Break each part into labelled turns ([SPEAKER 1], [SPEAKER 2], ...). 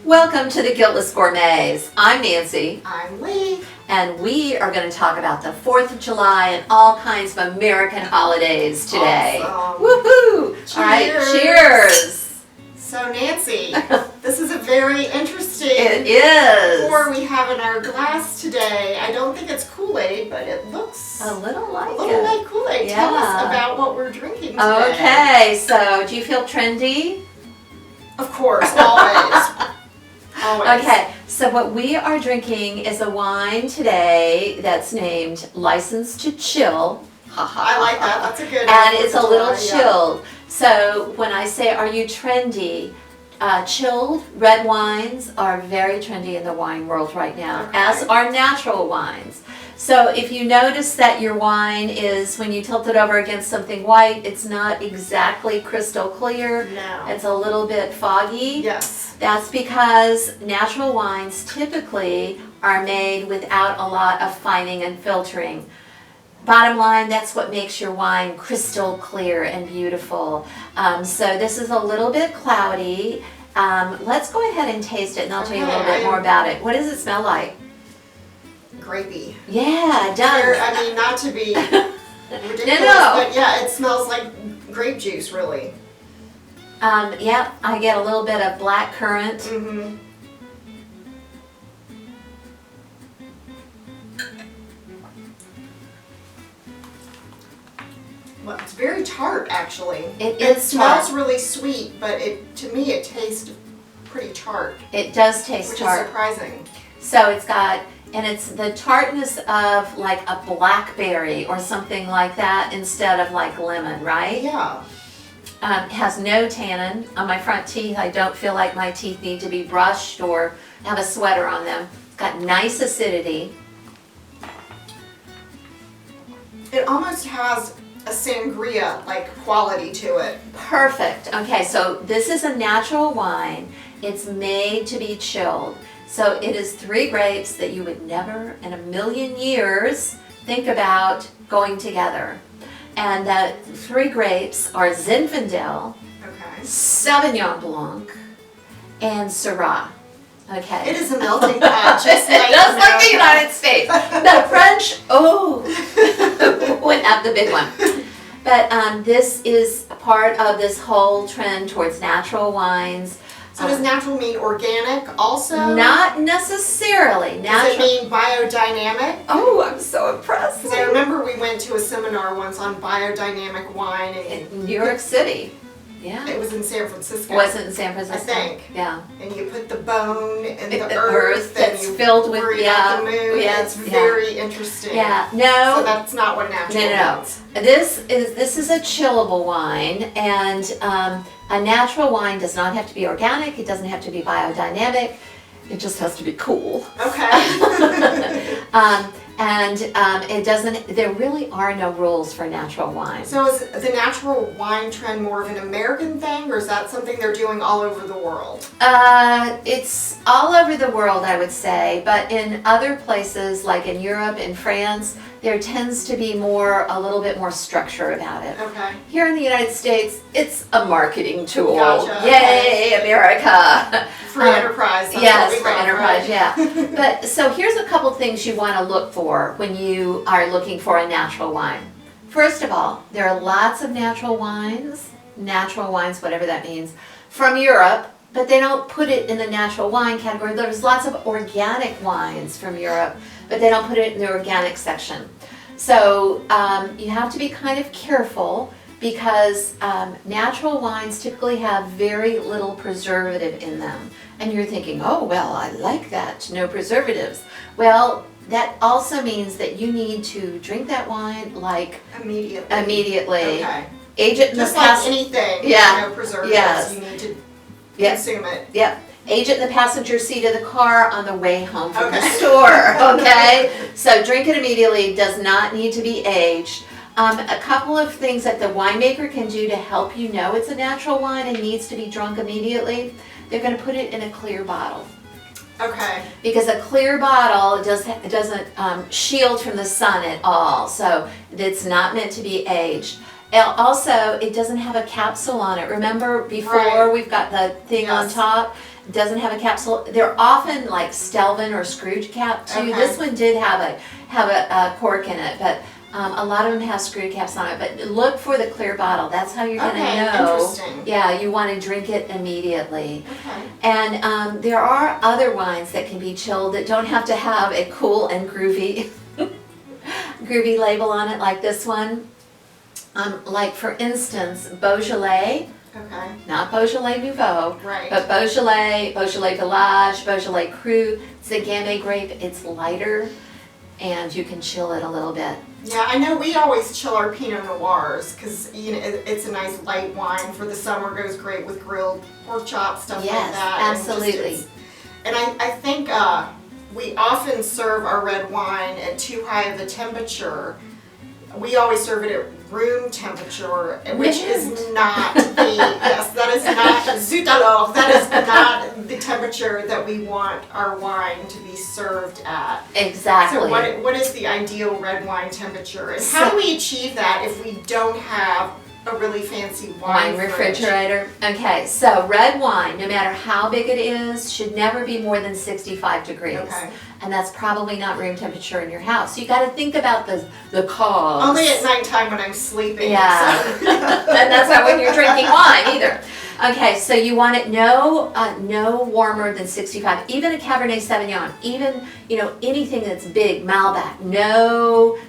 [SPEAKER 1] Welcome to the Guiltless Gourmets. I'm Nancy.
[SPEAKER 2] I'm Lee.
[SPEAKER 1] And we are going to talk about the 4th of July and all kinds of American holidays today.
[SPEAKER 2] Awesome.
[SPEAKER 1] Woohoo!
[SPEAKER 2] Cheers.
[SPEAKER 1] All right, cheers.
[SPEAKER 2] So Nancy, this is a very interesting
[SPEAKER 1] It is.
[SPEAKER 2] pour we have in our glass today. I don't think it's Kool-Aid, but it looks
[SPEAKER 1] A little like
[SPEAKER 2] Kool-Aid.
[SPEAKER 1] Yeah.
[SPEAKER 2] Tell us about what we're drinking today.
[SPEAKER 1] Okay, so do you feel trendy?
[SPEAKER 2] Of course, always. Always.
[SPEAKER 1] Okay, so what we are drinking is a wine today that's named License to Chill.
[SPEAKER 2] I like that. That's a good
[SPEAKER 1] And it's a little
[SPEAKER 2] yeah.
[SPEAKER 1] chilled. So when I say, are you trendy? Chilled red wines are very trendy in the wine world right now,
[SPEAKER 2] Okay.
[SPEAKER 1] as are natural wines. So if you notice that your wine is, when you tilt it over against something white, it's not exactly crystal clear.
[SPEAKER 2] No.
[SPEAKER 1] It's a little bit foggy.
[SPEAKER 2] Yes.
[SPEAKER 1] That's because natural wines typically are made without a lot of fining and filtering. Bottom line, that's what makes your wine crystal clear and beautiful. So this is a little bit cloudy. Let's go ahead and taste it and I'll tell you a little bit more about it. What does it smell like?
[SPEAKER 2] Grapey.
[SPEAKER 1] Yeah, it does.
[SPEAKER 2] I mean, not to be ridiculous,
[SPEAKER 1] No.
[SPEAKER 2] but yeah, it smells like grape juice, really.
[SPEAKER 1] Yeah, I get a little bit of black currant.
[SPEAKER 2] Mm-hmm. Well, it's very tart, actually.
[SPEAKER 1] It
[SPEAKER 2] smells
[SPEAKER 1] tart.
[SPEAKER 2] really sweet, but to me it tastes pretty tart,
[SPEAKER 1] It does taste
[SPEAKER 2] which
[SPEAKER 1] tart.
[SPEAKER 2] is surprising.
[SPEAKER 1] So it's got, and it's the tartness of like a blackberry or something like that instead of like lemon, right?
[SPEAKER 2] Yeah.
[SPEAKER 1] It has no tannin. On my front teeth, I don't feel like my teeth need to be brushed or have a sweater on them. It's got nice acidity.
[SPEAKER 2] It almost has a sangria-like quality to it.
[SPEAKER 1] Perfect. Okay, so this is a natural wine. It's made to be chilled. So it is 3 grapes that you would never in a million years think about going together. And the 3 grapes are Zinfandel,
[SPEAKER 2] Okay.
[SPEAKER 1] Sauvignon Blanc, and Syrah. Okay.
[SPEAKER 2] It is a melting pot, just like
[SPEAKER 1] Just like the
[SPEAKER 2] America.
[SPEAKER 1] United States. The French, would have the big one. But this is a part of this whole trend towards natural wines.
[SPEAKER 2] So does natural mean organic also?
[SPEAKER 1] Not necessarily.
[SPEAKER 2] Does it mean biodynamic?
[SPEAKER 1] Oh, I'm so impressed.
[SPEAKER 2] Because I remember we went to a seminar once on biodynamic wine, and
[SPEAKER 1] In New York City. Yeah.
[SPEAKER 2] it was in San Francisco.
[SPEAKER 1] Was it in San Francisco?
[SPEAKER 2] I think.
[SPEAKER 1] Yeah.
[SPEAKER 2] And you put the bone and
[SPEAKER 1] The
[SPEAKER 2] the
[SPEAKER 1] earth
[SPEAKER 2] and
[SPEAKER 1] that's
[SPEAKER 2] you
[SPEAKER 1] filled with-
[SPEAKER 2] worry
[SPEAKER 1] yeah,
[SPEAKER 2] about the moon.
[SPEAKER 1] yes,
[SPEAKER 2] It's
[SPEAKER 1] yeah.
[SPEAKER 2] very interesting.
[SPEAKER 1] Yeah.
[SPEAKER 2] So
[SPEAKER 1] No.
[SPEAKER 2] that's not what natural
[SPEAKER 1] No.
[SPEAKER 2] means.
[SPEAKER 1] This is a chillable wine, and a natural wine does not have to be organic. It doesn't have to be biodynamic. It just has to be cool.
[SPEAKER 2] Okay.
[SPEAKER 1] It doesn't. There really are no rules for natural wine.
[SPEAKER 2] So is the natural wine trend more of an American thing, or is that something they're doing all over the world?
[SPEAKER 1] It's all over the world, I would say, but in other places, like in Europe, in France, there tends to be a little bit more structure about it.
[SPEAKER 2] Okay.
[SPEAKER 1] Here in the United States, it's a marketing tool.
[SPEAKER 2] Gotcha,
[SPEAKER 1] Yay, America!
[SPEAKER 2] Free enterprise. That's
[SPEAKER 1] Yes,
[SPEAKER 2] what we
[SPEAKER 1] for
[SPEAKER 2] love,
[SPEAKER 1] enterprise,
[SPEAKER 2] right?
[SPEAKER 1] yeah. But so here's a couple things you want to look for when you are looking for a natural wine. First of all, there are lots of natural wines, whatever that means, from Europe, but they don't put it in the natural wine category. There's lots of organic wines from Europe, but they don't put it in the organic section. So you have to be kind of careful because natural wines typically have very little preservative in them. And you're thinking, oh, well, I like that, no preservatives. Well, that also means that you need to drink that wine like immediately.
[SPEAKER 2] Okay.
[SPEAKER 1] Age it in
[SPEAKER 2] Just
[SPEAKER 1] the
[SPEAKER 2] like
[SPEAKER 1] past.
[SPEAKER 2] anything,
[SPEAKER 1] Yeah.
[SPEAKER 2] no preservatives,
[SPEAKER 1] Yes.
[SPEAKER 2] you need to
[SPEAKER 1] Yes.
[SPEAKER 2] consume it.
[SPEAKER 1] Yep. Age it in the passenger seat of the car on the way home from the
[SPEAKER 2] Okay.
[SPEAKER 1] store, okay? So drink it immediately, does not need to be aged. A couple of things that the winemaker can do to help you know it's a natural wine and needs to be drunk immediately, they're gonna put it in a clear bottle.
[SPEAKER 2] Okay.
[SPEAKER 1] Because a clear bottle doesn't shield from the sun at all, so it's not meant to be aged. Also, it doesn't have a capsule on it. Remember before
[SPEAKER 2] Right.
[SPEAKER 1] we've got the thing on
[SPEAKER 2] Yes.
[SPEAKER 1] top? doesn't have a capsule. They're often like Stelvin or Scrooge cap too.
[SPEAKER 2] Okay.
[SPEAKER 1] This one did have a cork in it, but a lot of them have screw caps on it. But look for the clear bottle. That's how you're gonna
[SPEAKER 2] Okay,
[SPEAKER 1] know.
[SPEAKER 2] interesting.
[SPEAKER 1] Yeah, you want to drink it immediately.
[SPEAKER 2] Okay.
[SPEAKER 1] And there are other wines that can be chilled that don't have to have a cool and groovy groovy label on it like this one. Like for instance, Beaujolais.
[SPEAKER 2] Okay.
[SPEAKER 1] Not Beaujolais Nouveau,
[SPEAKER 2] Right.
[SPEAKER 1] but Beaujolais, Beaujolais Village, Beaujolais Cru. It's a Gamay grape. It's lighter, and you can chill it a little bit.
[SPEAKER 2] Yeah, I know we always chill our Pinot Noirs because it's a nice light wine for the summer. Goes great with grilled pork chops, stuff like
[SPEAKER 1] Yes,
[SPEAKER 2] that.
[SPEAKER 1] absolutely.
[SPEAKER 2] And I think we often serve our red wine at too high of a temperature. We always serve it at room temperature, which is not the, yes, that is not, zut alors, that is not the temperature that we want our wine to be served at.
[SPEAKER 1] Exactly.
[SPEAKER 2] So what is the ideal red wine temperature? And how do we achieve that if we don't have a really fancy wine fridge?
[SPEAKER 1] refrigerator. Okay, so red wine, no matter how big it is, should never be more than 65 degrees.
[SPEAKER 2] Okay.
[SPEAKER 1] And that's probably not room temperature in your house. So you got to think about the cogs.
[SPEAKER 2] Only at nighttime when I'm sleeping.
[SPEAKER 1] Yeah,
[SPEAKER 2] So.
[SPEAKER 1] and that's not when you're drinking wine either. Okay, so you want it no warmer than 65. Even a Cabernet Sauvignon, even anything that's big, Malbec,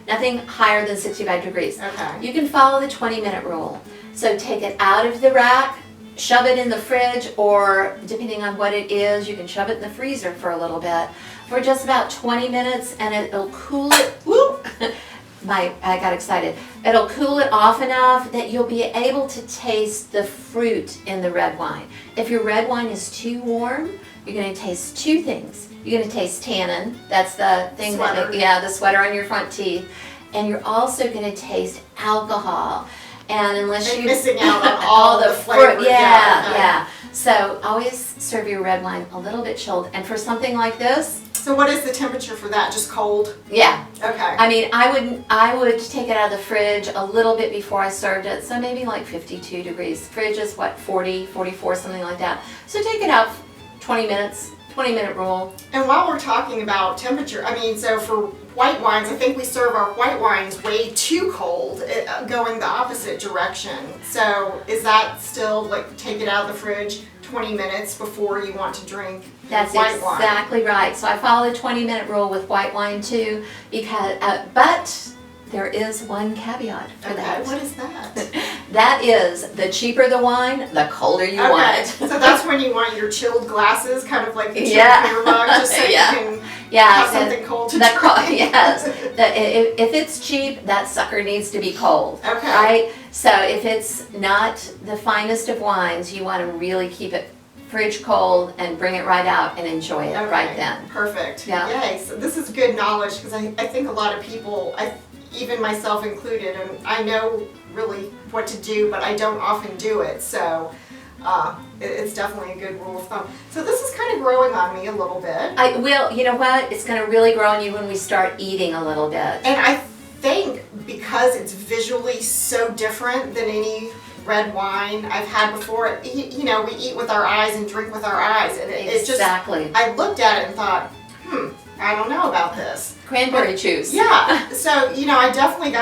[SPEAKER 1] nothing higher than 65 degrees.
[SPEAKER 2] Okay.
[SPEAKER 1] You can follow the 20-minute rule. So take it out of the rack, shove it in the fridge, or depending on what it is, you can shove it in the freezer for a little bit for just about 20 minutes, and it'll cool it. Whoop! I got excited. It'll cool it off enough that you'll be able to taste the fruit in the red wine. If your red wine is too warm, you're going to taste two things. You're going to taste tannin. That's the thing
[SPEAKER 2] Sweater.
[SPEAKER 1] the sweater on your front teeth. And you're also going to taste alcohol. And unless
[SPEAKER 2] And
[SPEAKER 1] you
[SPEAKER 2] missing out on all the
[SPEAKER 1] fruit,
[SPEAKER 2] flavor.
[SPEAKER 1] yeah. So always serve your red wine a little bit chilled. And for something like this,
[SPEAKER 2] So what is the temperature for that? Just cold?
[SPEAKER 1] yeah.
[SPEAKER 2] Okay.
[SPEAKER 1] I mean, I would take it out of the fridge a little bit before I served it. So maybe like 52 degrees. Fridge is what, 40, 44, something like that. So take it out 20 minutes, 20-minute rule.
[SPEAKER 2] And while we're talking about temperature, I mean, so for white wines, I think we serve our white wines way too cold, going the opposite direction. So is that still like take it out of the fridge 20 minutes before you want to drink
[SPEAKER 1] That's
[SPEAKER 2] white wine?
[SPEAKER 1] exactly right. So I follow the 20-minute rule with white wine too, because but there is one caveat for
[SPEAKER 2] Okay,
[SPEAKER 1] that.
[SPEAKER 2] what is that?
[SPEAKER 1] That is, the cheaper the wine, the colder you want
[SPEAKER 2] Okay,
[SPEAKER 1] it.
[SPEAKER 2] so that's when you want your chilled glasses, kind of like the chilled
[SPEAKER 1] Yeah.
[SPEAKER 2] beer mug, just so
[SPEAKER 1] Yeah.
[SPEAKER 2] you can
[SPEAKER 1] Yeah,
[SPEAKER 2] have
[SPEAKER 1] so
[SPEAKER 2] something cold to
[SPEAKER 1] the
[SPEAKER 2] drink.
[SPEAKER 1] yes. If it's cheap, that sucker needs to be cold.
[SPEAKER 2] Okay.
[SPEAKER 1] Right? So if it's not the finest of wines, you want to really keep it fridge cold and bring it right out and enjoy it right then.
[SPEAKER 2] Perfect.
[SPEAKER 1] Yeah.
[SPEAKER 2] Yay. So this is good knowledge because I think a lot of people, even myself included, and I know really what to do, but I don't often do it. So it's definitely a good rule of thumb. So this is kind of growing on me a little bit.
[SPEAKER 1] You know what? It's going to really grow on you when we start eating a little bit.
[SPEAKER 2] And I think because it's visually so different than any red wine I've had before, we eat with our eyes and drink with our eyes. And it's just,
[SPEAKER 1] Exactly.
[SPEAKER 2] I looked at it and thought, I don't know about this.
[SPEAKER 1] Cranberry juice.
[SPEAKER 2] Yeah, so I definitely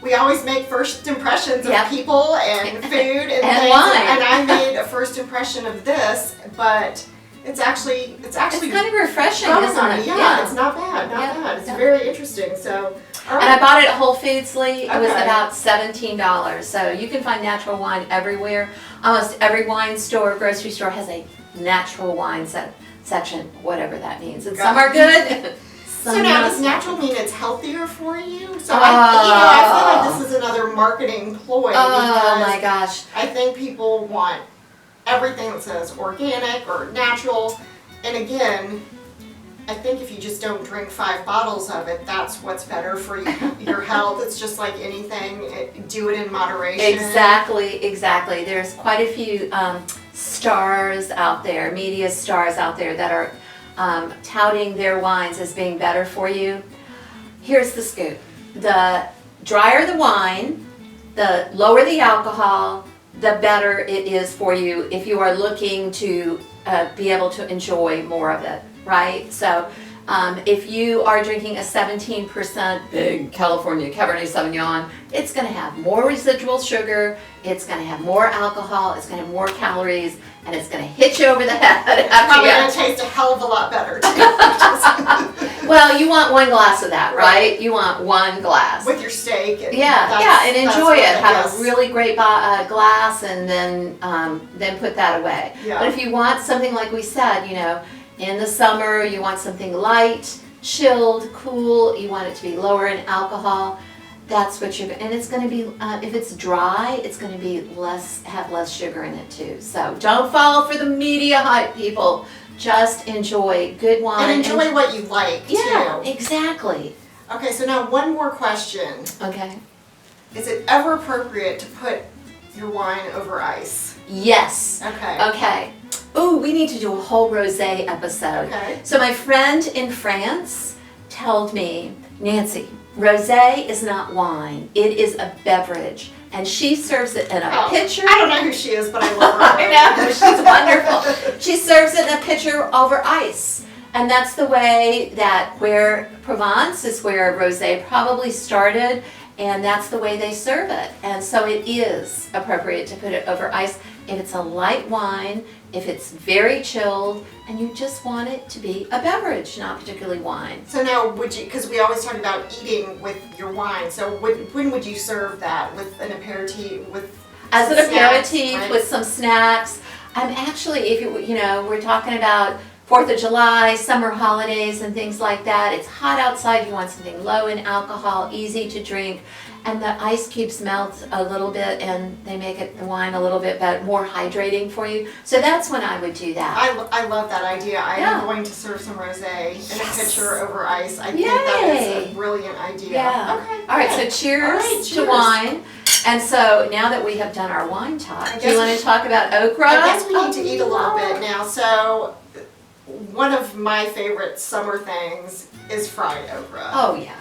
[SPEAKER 2] we always make first impressions of
[SPEAKER 1] Yep.
[SPEAKER 2] people and food and things,
[SPEAKER 1] wine.
[SPEAKER 2] and I made a first impression of this, but it's actually
[SPEAKER 1] It's kind of refreshing,
[SPEAKER 2] growing
[SPEAKER 1] isn't
[SPEAKER 2] on
[SPEAKER 1] it?
[SPEAKER 2] me. Yeah, it's not bad,
[SPEAKER 1] Yeah.
[SPEAKER 2] bad. It's
[SPEAKER 1] Yeah.
[SPEAKER 2] very interesting. So, all
[SPEAKER 1] And I
[SPEAKER 2] right.
[SPEAKER 1] bought it at Whole Foods, Lee. It was
[SPEAKER 2] Okay.
[SPEAKER 1] about $17. So you can find natural wine everywhere. Almost every wine store, grocery store has a natural wine section, whatever that means. And some are good.
[SPEAKER 2] So
[SPEAKER 1] some
[SPEAKER 2] now,
[SPEAKER 1] not.
[SPEAKER 2] does natural mean it's healthier for you? So
[SPEAKER 1] Oh.
[SPEAKER 2] I feel like this is another marketing ploy
[SPEAKER 1] Oh
[SPEAKER 2] because
[SPEAKER 1] my gosh.
[SPEAKER 2] I think people want everything that says organic or natural, and again, I think if you just don't drink 5 bottles of it, that's what's better for your health. It's just like anything, do it in moderation.
[SPEAKER 1] Exactly. There's quite a few stars out there, media stars out there that are touting their wines as being better for you. Here's the scoop. The drier the wine, the lower the alcohol, the better it is for you if you are looking to be able to enjoy more of it, right? So if you are drinking a 17% big California Cabernet Sauvignon, it's going to have more residual sugar, it's going to have more alcohol, it's going to have more calories, and it's going to hit you over the head
[SPEAKER 2] It's
[SPEAKER 1] after
[SPEAKER 2] probably
[SPEAKER 1] you.
[SPEAKER 2] going to taste a hell of a lot better too.
[SPEAKER 1] Well, you want one glass of that, right? You want one glass.
[SPEAKER 2] With your steak. And
[SPEAKER 1] Yeah, and enjoy it. Have
[SPEAKER 2] yes.
[SPEAKER 1] a really great glass, and then put that away.
[SPEAKER 2] Yeah.
[SPEAKER 1] But if you want something like we said, you know, in the summer you want something light, chilled, cool. You want it to be lower in alcohol. That's what you're. And it's going to be if it's dry, it's going to be have less sugar in it too. So don't fall for the media hype, people. Just enjoy good wine.
[SPEAKER 2] And enjoy what you like
[SPEAKER 1] Yeah,
[SPEAKER 2] too.
[SPEAKER 1] exactly.
[SPEAKER 2] Okay, so now one more question.
[SPEAKER 1] Okay.
[SPEAKER 2] Is it ever appropriate to put your wine over ice?
[SPEAKER 1] Yes.
[SPEAKER 2] Okay.
[SPEAKER 1] Okay. Ooh, we need to do a whole rosé episode.
[SPEAKER 2] Okay.
[SPEAKER 1] So my friend in France told me, Nancy, rosé is not wine. It is a beverage. And she serves it in a pitcher.
[SPEAKER 2] I don't know who she is, but I love her.
[SPEAKER 1] I know, she's wonderful. She serves it in a pitcher over ice. And that's the way that where Provence is where rosé probably started, and that's the way they serve it. And so it is appropriate to put it over ice if it's a light wine, if it's very chilled, and you just want it to be a beverage, not particularly wine.
[SPEAKER 2] So now, would you, because we always talk about eating with your wine, so when would you serve that? With an aperitif?
[SPEAKER 1] As an
[SPEAKER 2] snacks,
[SPEAKER 1] aperitif
[SPEAKER 2] right?
[SPEAKER 1] with some snacks. I'm actually, if you know, we're talking about 4th of July, summer holidays and things like that. It's hot outside, you want something low in alcohol, easy to drink, and the ice cubes melt a little bit and they make the wine a little bit better, more hydrating for you. So that's when I would do that.
[SPEAKER 2] I love that idea. I
[SPEAKER 1] Yeah.
[SPEAKER 2] am going to serve some rosé in a
[SPEAKER 1] Yes.
[SPEAKER 2] pitcher over ice. I think
[SPEAKER 1] Yay.
[SPEAKER 2] that is a brilliant idea.
[SPEAKER 1] Yeah.
[SPEAKER 2] Okay.
[SPEAKER 1] All right, so
[SPEAKER 2] good.
[SPEAKER 1] cheers,
[SPEAKER 2] All right,
[SPEAKER 1] to
[SPEAKER 2] cheers.
[SPEAKER 1] wine. And so now that we have done our wine talk,
[SPEAKER 2] I
[SPEAKER 1] do you
[SPEAKER 2] guess
[SPEAKER 1] want
[SPEAKER 2] we-
[SPEAKER 1] to talk about okra?
[SPEAKER 2] I guess we need to eat a little
[SPEAKER 1] Oh,
[SPEAKER 2] bit now. So one of my favorite summer things is fried okra,
[SPEAKER 1] Oh, yeah.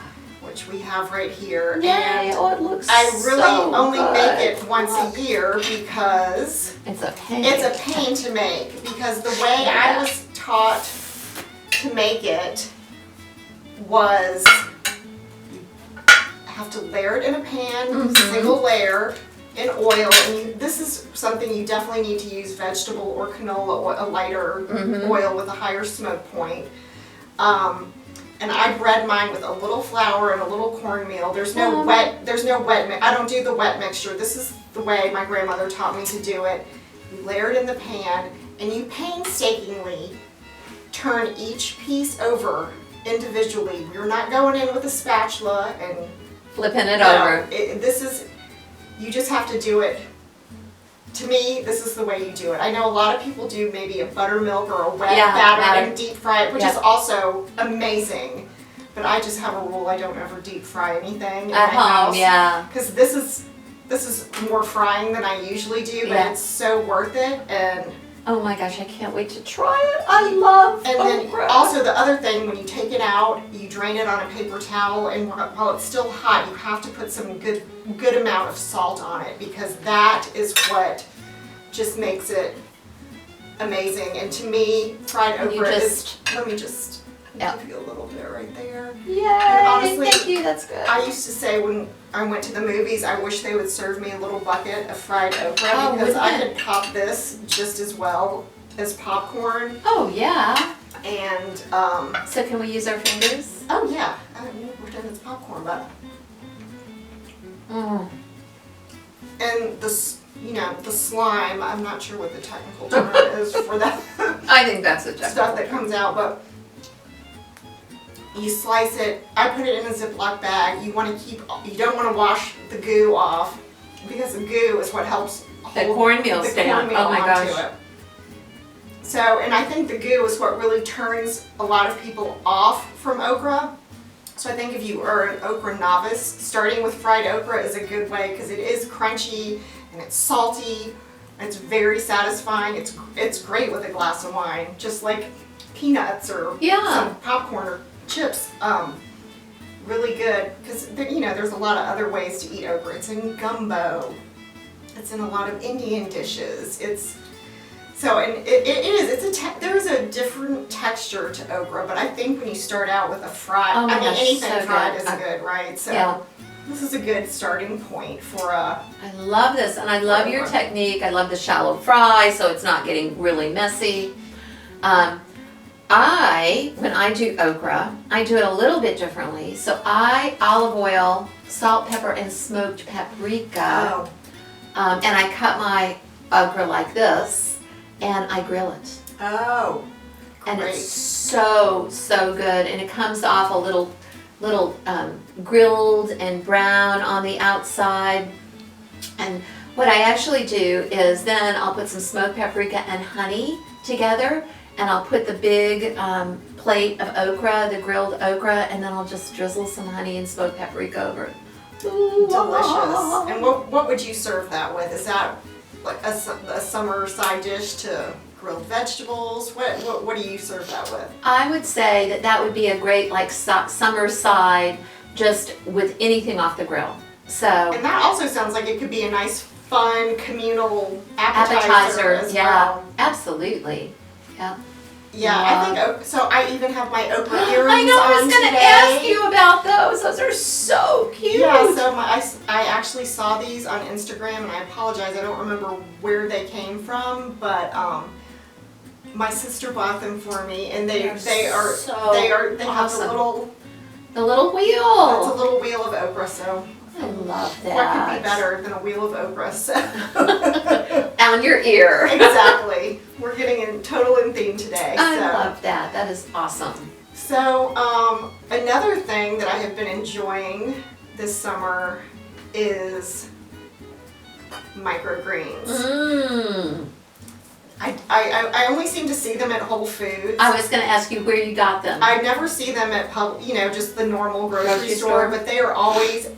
[SPEAKER 2] which we have right here.
[SPEAKER 1] Yay,
[SPEAKER 2] And
[SPEAKER 1] oh, it looks
[SPEAKER 2] I really
[SPEAKER 1] so
[SPEAKER 2] only
[SPEAKER 1] good.
[SPEAKER 2] make it once
[SPEAKER 1] Look.
[SPEAKER 2] a year because
[SPEAKER 1] It's a pain.
[SPEAKER 2] it's a pain to make. Because the way I was taught to make it was you have to layer it in a pan,
[SPEAKER 1] Mhm.
[SPEAKER 2] single layer in oil. And this is something you definitely need to use vegetable or canola oil, a lighter
[SPEAKER 1] Mhm.
[SPEAKER 2] oil with a higher smoke point. And I bread mine with a little flour and a little cornmeal. There's no wet I don't do the wet mixture. This is the way my grandmother taught me to do it. You layer it in the pan and you painstakingly turn each piece over individually. You're not going in with a spatula and
[SPEAKER 1] Flipping it
[SPEAKER 2] no,
[SPEAKER 1] over.
[SPEAKER 2] you just have to do it. To me, this is the way you do it. I know a lot of people do maybe a buttermilk or a wet
[SPEAKER 1] Yeah,
[SPEAKER 2] batter
[SPEAKER 1] batter.
[SPEAKER 2] and deep fry it, which
[SPEAKER 1] Yeah.
[SPEAKER 2] is also amazing. But I just have a rule: I don't ever deep fry anything in
[SPEAKER 1] At
[SPEAKER 2] my
[SPEAKER 1] home,
[SPEAKER 2] house.
[SPEAKER 1] yeah.
[SPEAKER 2] Because this is more frying than I usually do, but
[SPEAKER 1] Yeah.
[SPEAKER 2] it's so worth it. And
[SPEAKER 1] Oh my gosh, I can't wait to try it. I love
[SPEAKER 2] then
[SPEAKER 1] okra.
[SPEAKER 2] also the other thing, when you take it out, you drain it on a paper towel, and while it's still hot, you have to put some good amount of salt on it, because that is what just makes it amazing. And to me, fried
[SPEAKER 1] And you
[SPEAKER 2] okra
[SPEAKER 1] just-
[SPEAKER 2] is. Let me just
[SPEAKER 1] Yeah.
[SPEAKER 2] give you a little bit right there.
[SPEAKER 1] Yay,
[SPEAKER 2] honestly,
[SPEAKER 1] thank you, that's good.
[SPEAKER 2] I used to say when I went to the movies, I wish they would serve me a little bucket of fried okra,
[SPEAKER 1] Oh,
[SPEAKER 2] because I
[SPEAKER 1] wouldn't
[SPEAKER 2] could pop this just as well as popcorn.
[SPEAKER 1] Oh, yeah.
[SPEAKER 2] And
[SPEAKER 1] So can we use our fingers?
[SPEAKER 2] oh yeah, I don't know, pretend it's popcorn, but
[SPEAKER 1] Mm.
[SPEAKER 2] and the slime. I'm not sure what the technical term is for that
[SPEAKER 1] I think that's a
[SPEAKER 2] stuff that comes out, but you slice it. I put it in a Ziploc bag. You don't want to wash the goo off, because the goo is what helps
[SPEAKER 1] The
[SPEAKER 2] hold
[SPEAKER 1] cornmeal
[SPEAKER 2] the
[SPEAKER 1] stay on.
[SPEAKER 2] cornmeal
[SPEAKER 1] Oh my
[SPEAKER 2] onto
[SPEAKER 1] gosh.
[SPEAKER 2] it. So, and I think the goo is what really turns a lot of people off from okra. So I think if you are an okra novice, starting with fried okra is a good way, because it is crunchy and it's salty. It's very satisfying. It's great with a glass of wine, just like peanuts or
[SPEAKER 1] Yeah.
[SPEAKER 2] some popcorn or chips. Really good, because there's a lot of other ways to eat okra. It's in gumbo. It's in a lot of Indian dishes. There's a different texture to okra, but I think when you start out with a fried,
[SPEAKER 1] Oh my gosh,
[SPEAKER 2] anything
[SPEAKER 1] so
[SPEAKER 2] fried
[SPEAKER 1] good.
[SPEAKER 2] is good, right? So
[SPEAKER 1] Yeah.
[SPEAKER 2] this is a good starting point for a.
[SPEAKER 1] I love this, and I love your technique. I love the shallow fry, so it's not getting really messy. When I do okra, I do it a little bit differently. So I olive oil, salt, pepper, and smoked paprika, and I cut my okra like this, and I grill it.
[SPEAKER 2] Oh, great.
[SPEAKER 1] And it's so good, and it comes off a little grilled and brown on the outside. And what I actually do is then I'll put some smoked paprika and honey together, and I'll put the big plate of okra, the grilled okra, and then I'll just drizzle some honey and smoked paprika over it. Ooh,
[SPEAKER 2] Delicious. And what would you serve that with? Is that like a summer side dish to grilled vegetables? What do you serve that with?
[SPEAKER 1] I would say that would be a great like summer side, just with anything off the grill. So.
[SPEAKER 2] And that also sounds like it could be a nice, fun, communal appetizer as
[SPEAKER 1] yeah,
[SPEAKER 2] well.
[SPEAKER 1] Absolutely. Yeah.
[SPEAKER 2] Yeah, I think so. I even have my okra earrings
[SPEAKER 1] I know, I
[SPEAKER 2] on
[SPEAKER 1] was going to
[SPEAKER 2] today.
[SPEAKER 1] ask you about those. Those are so cute.
[SPEAKER 2] Yeah, so I actually saw these on Instagram, and I apologize, I don't remember where they came from, but my sister bought them for me, and they have
[SPEAKER 1] awesome.
[SPEAKER 2] the little
[SPEAKER 1] wheel.
[SPEAKER 2] It's a little wheel of okra, so
[SPEAKER 1] I love that.
[SPEAKER 2] what could be better than a wheel of okra? So.
[SPEAKER 1] On your ear.
[SPEAKER 2] Exactly. We're getting in theme today.
[SPEAKER 1] I love that. That is awesome.
[SPEAKER 2] So another thing that I have been enjoying this summer is microgreens.
[SPEAKER 1] Mmm.
[SPEAKER 2] I only seem to see them at Whole Foods.
[SPEAKER 1] I was going to ask you where you got them.
[SPEAKER 2] I never see them at just the normal grocery store, but they are always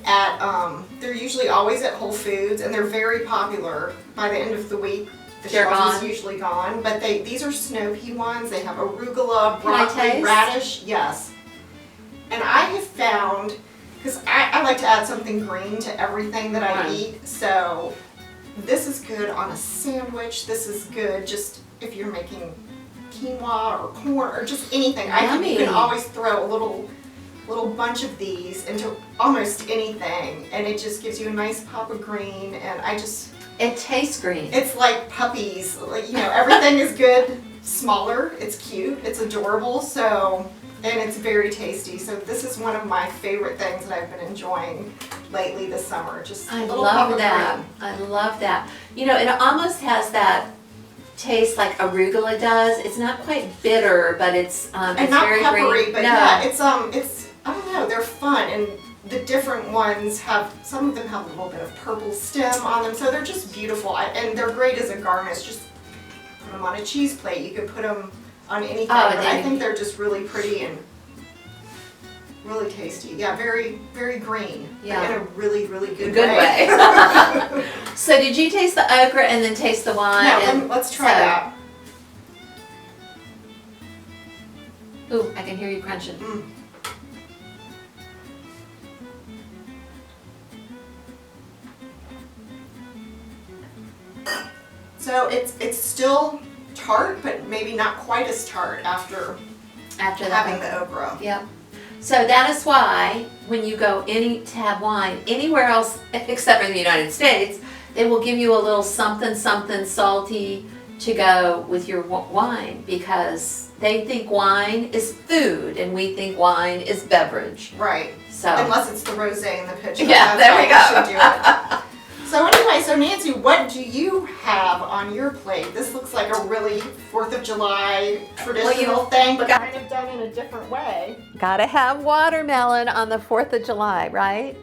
[SPEAKER 2] they're usually always at Whole Foods, and they're very popular. By the end of the week, the shelf is usually gone. But these are snow pea ones. They have arugula, broccoli, radish. Yes. And I have found, because I like to add something green to everything that I eat, so this is good on a sandwich. This is good just if you're making quinoa or corn or just anything. You can always throw a little bunch of these into almost anything, and it just gives you a nice pop of green. And
[SPEAKER 1] it tastes green.
[SPEAKER 2] It's like puppies. Everything is good, smaller. It's cute. It's adorable. And it's very tasty. So this is one of my favorite things that I've been enjoying lately this summer. Just a little pop of green.
[SPEAKER 1] I love that. It almost has that taste like arugula does. It's not quite bitter, but it's
[SPEAKER 2] and
[SPEAKER 1] it's
[SPEAKER 2] not
[SPEAKER 1] very
[SPEAKER 2] peppery.
[SPEAKER 1] green.
[SPEAKER 2] But yeah, it's I don't know. They're fun, and the different ones some of them have a little bit of purple stem on them, so they're just beautiful. And they're great as a garnish. Just put them on a cheese plate. You could put them on anything. But I think they're just really pretty and really tasty. Yeah, very, very green.
[SPEAKER 1] Yeah.
[SPEAKER 2] In a really, really good
[SPEAKER 1] way. So did you taste the okra and then taste the wine?
[SPEAKER 2] No, let's try that.
[SPEAKER 1] Ooh, I can hear you crunching.
[SPEAKER 2] Mm. So it's still tart, but maybe not quite as tart after having the okra.
[SPEAKER 1] Yep. So that is why when you go to have wine anywhere else except for the United States, they will give you a little something salty to go with your wine, because they think wine is food and we think wine is beverage.
[SPEAKER 2] Right.
[SPEAKER 1] So
[SPEAKER 2] unless it's the rosé in the picture.
[SPEAKER 1] Yeah, there we go.
[SPEAKER 2] Should do it. So anyway, Nancy, what do you have on your plate? This looks like a really 4th of July traditional thing, but kind of done in a different way.
[SPEAKER 1] Gotta have watermelon on the 4th of July, right?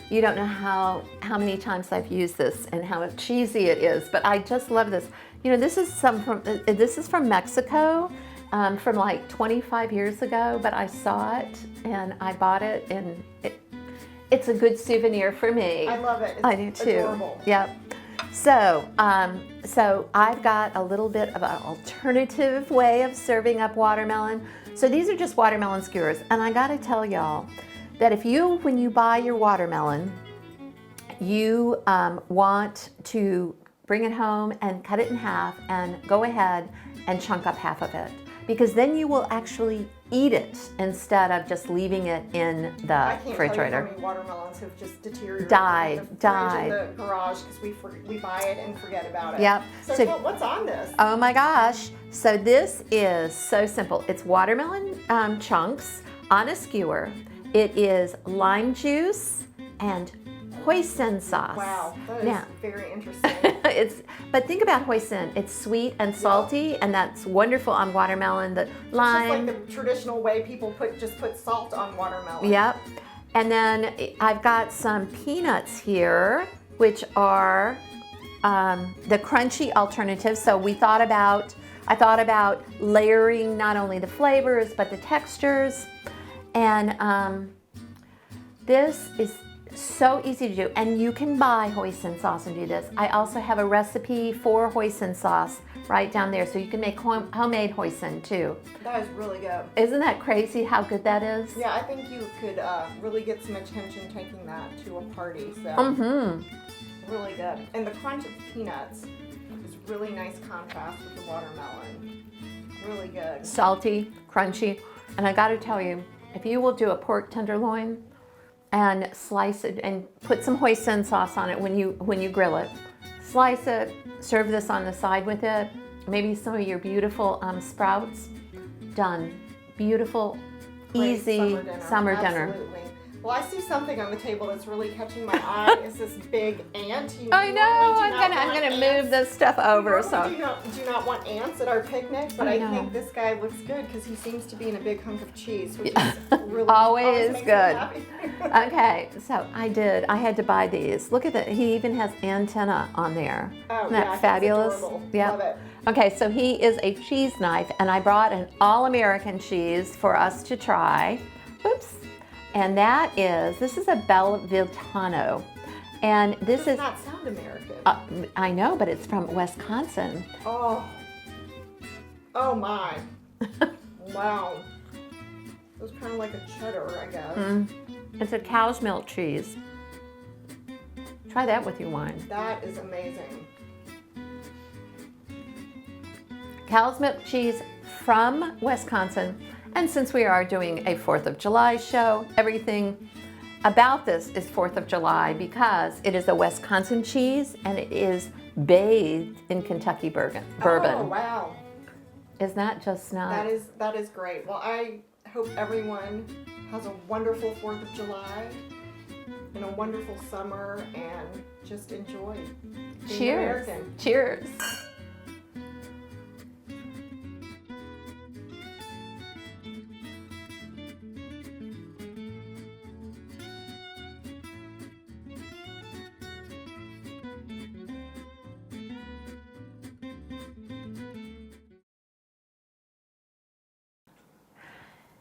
[SPEAKER 1] You don't know how many times I've used this and how cheesy it is, but I just love this. This is from Mexico, from like 25 years ago, but I saw it and I bought it, and it's a good souvenir for me.
[SPEAKER 2] I love it.
[SPEAKER 1] I do too.
[SPEAKER 2] Adorable.
[SPEAKER 1] Yep. So I've got a little bit of an alternative way of serving up watermelon. So these are just watermelon skewers, and I gotta tell y'all that when you buy your watermelon, you want to bring it home and cut it in half and go ahead and chunk up half of it, because then you will actually eat it instead of just leaving it in the
[SPEAKER 2] I can't tell you how
[SPEAKER 1] refrigerator.
[SPEAKER 2] many watermelons have just deteriorated
[SPEAKER 1] Died,
[SPEAKER 2] in the fridge
[SPEAKER 1] died.
[SPEAKER 2] in the garage because we buy it and forget about it.
[SPEAKER 1] Yep.
[SPEAKER 2] So, what's on this?
[SPEAKER 1] Oh my gosh. So this is so simple. It's watermelon chunks on a skewer. It is lime juice and hoisin sauce.
[SPEAKER 2] Wow, that is
[SPEAKER 1] Now,
[SPEAKER 2] very interesting.
[SPEAKER 1] but think about hoisin. It's sweet and salty, and that's wonderful on watermelon. The lime.
[SPEAKER 2] It's just like the traditional way people just put salt on watermelon.
[SPEAKER 1] Yep. And then I've got some peanuts here, which are the crunchy alternative. So I thought about layering not only the flavors, but the textures. And this is so easy to do. And you can buy hoisin sauce and do this. I also have a recipe for hoisin sauce right down there. So you can make homemade hoisin too.
[SPEAKER 2] That is really good.
[SPEAKER 1] Isn't that crazy how good that is?
[SPEAKER 2] Yeah, I think you could really get some attention taking that to a party. So really good. And the crunch of peanuts is really nice contrast with the watermelon. Really good.
[SPEAKER 1] Salty, crunchy. And I got to tell you, if you will do a pork tenderloin and slice it and put some hoisin sauce on it when you grill it, slice it, serve this on the side with it, maybe some of your beautiful sprouts, done. Beautiful,
[SPEAKER 2] Great
[SPEAKER 1] easy summer dinner.
[SPEAKER 2] Absolutely. Well, I see something on the table that's really catching my eye. Is this big ant?
[SPEAKER 1] I know. I'm gonna move this stuff over. So
[SPEAKER 2] do not want ants at our picnic, but I think this guy looks good because he seems to be in a big hunk of cheese, which is really
[SPEAKER 1] always
[SPEAKER 2] makes me
[SPEAKER 1] good.
[SPEAKER 2] happy.
[SPEAKER 1] Okay, so I had to buy these. Look at that. He even has antenna on there.
[SPEAKER 2] Oh,
[SPEAKER 1] Isn't that
[SPEAKER 2] yeah,
[SPEAKER 1] fabulous?
[SPEAKER 2] that's adorable.
[SPEAKER 1] Yeah.
[SPEAKER 2] Love it.
[SPEAKER 1] Okay, so he is a cheese knife, and I brought an all-American cheese for us to try. Oops. And this is a Belvitano. And this
[SPEAKER 2] Does
[SPEAKER 1] is,
[SPEAKER 2] not sound American.
[SPEAKER 1] I know, but it's from Wisconsin.
[SPEAKER 2] Oh my. Wow. It was kind of like a cheddar, I guess.
[SPEAKER 1] It's a cow's milk cheese. Try that with your wine.
[SPEAKER 2] That is amazing.
[SPEAKER 1] Cow's milk cheese from Wisconsin. And since we are doing a 4th of July show, everything about this is 4th of July because it is a Wisconsin cheese and it is bathed in Kentucky bourbon.
[SPEAKER 2] Oh, wow.
[SPEAKER 1] Isn't that just not?
[SPEAKER 2] That is great. Well, I hope everyone has a wonderful 4th of July and a wonderful summer and just enjoy being
[SPEAKER 1] Cheers.
[SPEAKER 2] American.
[SPEAKER 1] Cheers.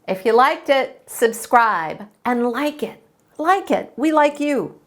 [SPEAKER 1] If you liked it, subscribe and like it. Like it. We like you.